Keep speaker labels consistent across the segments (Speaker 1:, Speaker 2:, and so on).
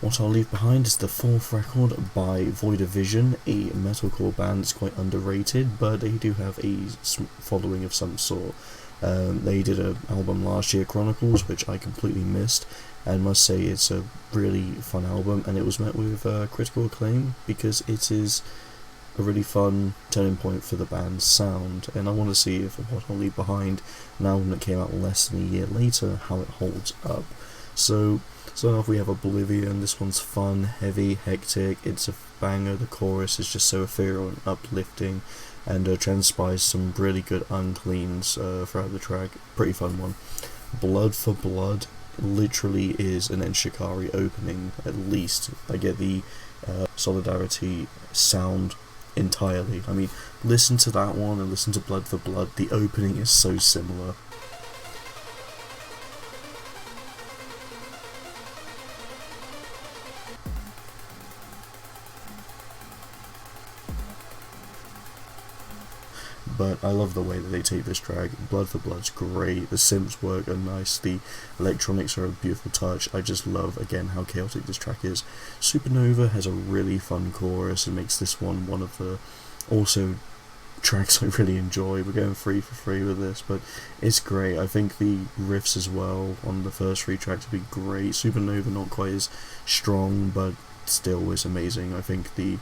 Speaker 1: What I'll leave behind is the fourth record by Void of Vision, a metalcore band that's quite underrated, but they do have a following of some sort. They did an album last year, Chronicles, which I completely missed, and must say it's a really fun album, and it was met with critical acclaim because it is a really fun turning point for the band's sound, and I want to see if What I'll Leave Behind, an album that came out less than a year later, how it holds up. So off we have Oblivion. This one's fun, heavy, hectic, it's a banger. The chorus is just so ethereal and uplifting, and transpires some really good uncleans throughout the track. Pretty fun one. Blood for Blood literally is an Enshikari opening, at least. I get the Solidarity sound entirely. I mean, listen to that one and listen to Blood for Blood. The opening is so similar. But I love the way that they take this track. Blood for Blood's great, the synths work are nice, the electronics are a beautiful touch. I just love, again, how chaotic this track is. Supernova has a really fun chorus and makes this one of the also tracks I really enjoy. We're going 3 for 3 with this, but it's great. I think the riffs as well on the first 3 tracks would be great. Supernova not quite as strong, but still is amazing. I think the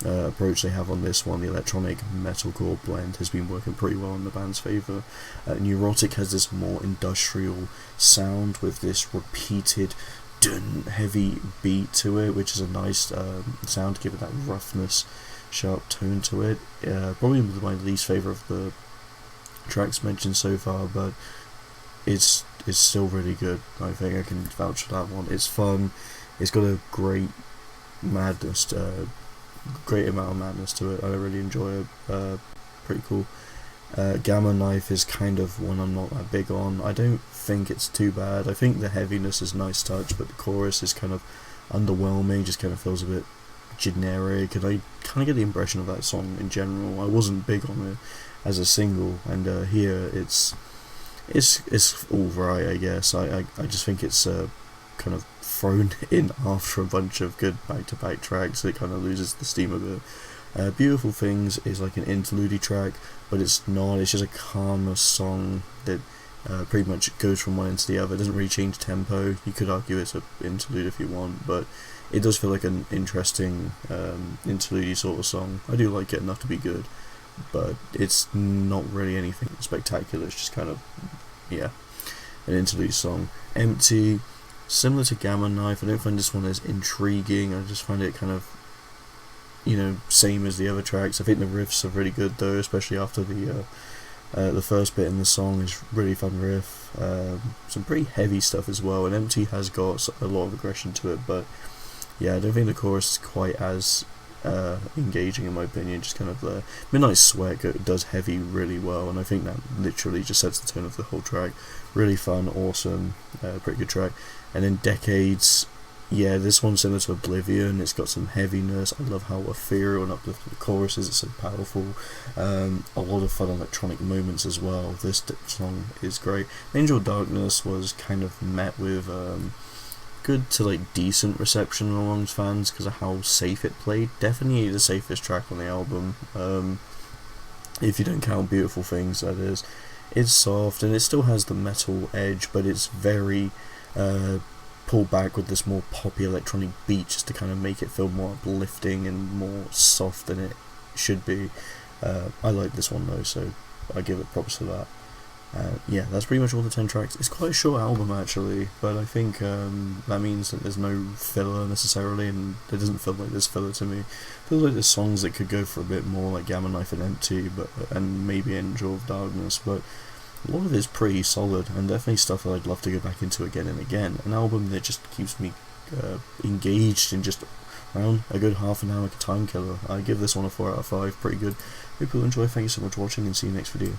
Speaker 1: approach they have on this one, the electronic metalcore blend, has been working pretty well in the band's favour. Neurotic has this more industrial sound with this repeated dun heavy beat to it, which is a nice sound to give it that roughness, sharp tone to it. Probably my least favourite of the tracks mentioned so far, but it's still really good. I think I can vouch for that one. It's fun, it's got a great madness, great amount of madness to it. I really enjoy it. Pretty cool. Gamma Knife is kind of one I'm not that big on. I don't think it's too bad. I think the heaviness is a nice touch, but the chorus is kind of underwhelming, just kind of feels a bit generic, and I kind of get the impression of that song in general. I wasn't big on it as a single, and here it's alright, I guess. I just think it's kind of thrown in after a bunch of good back-to-back tracks. It kind of loses the steam a bit. Beautiful Things is like an interlude track, but it's not. It's just a calmer song that pretty much goes from one end to the other. It doesn't really change tempo. You could argue it's an interlude if you want, but it does feel like an interesting interlude sort of song. I do like it enough to be good, but it's not really anything spectacular. It's just kind of, yeah, an interlude song. Empty, similar to Gamma Knife. I don't find this one as intriguing. I just find it kind of, same as the other tracks. I think the riffs are really good though, especially after the first bit in the song is really fun riff. Some pretty heavy stuff as well, and Empty has got a lot of aggression to it, but yeah, I don't think the chorus is quite as engaging in my opinion. Just kind of the Midnight Sweat does heavy really well, and I think that literally just sets the tone of the whole track. Really fun, awesome, pretty good track. And then Decades, yeah, this one's similar to Oblivion. It's got some heaviness. I love how ethereal and uplifting the chorus is. It's so powerful. A lot of fun electronic moments as well. This song is great. Angel Darkness was kind of met with good to like decent reception amongst fans because of how safe it played. Definitely the safest track on the album, if you don't count Beautiful Things, that is. It's soft and it still has the metal edge, but it's very pulled back with this more poppy electronic beat just to kind of make it feel more uplifting and more soft than it should be. I like this one though, so I give it props for that. Yeah, that's pretty much all the 10 tracks. It's quite a short album actually, but I think that means that there's no filler necessarily, and it doesn't feel like there's filler to me. It feels like there's songs that could go for a bit more, like Gamma Knife and Empty, and maybe Angel of Darkness, but a lot of it is pretty solid, and definitely stuff that I'd love to go back into again and again. An album that just keeps me engaged in just around a good half an hour, like a time killer. I give this one a 4 out of 5, pretty good. Hope you'll enjoy. Thank you so much for watching, and see you next video.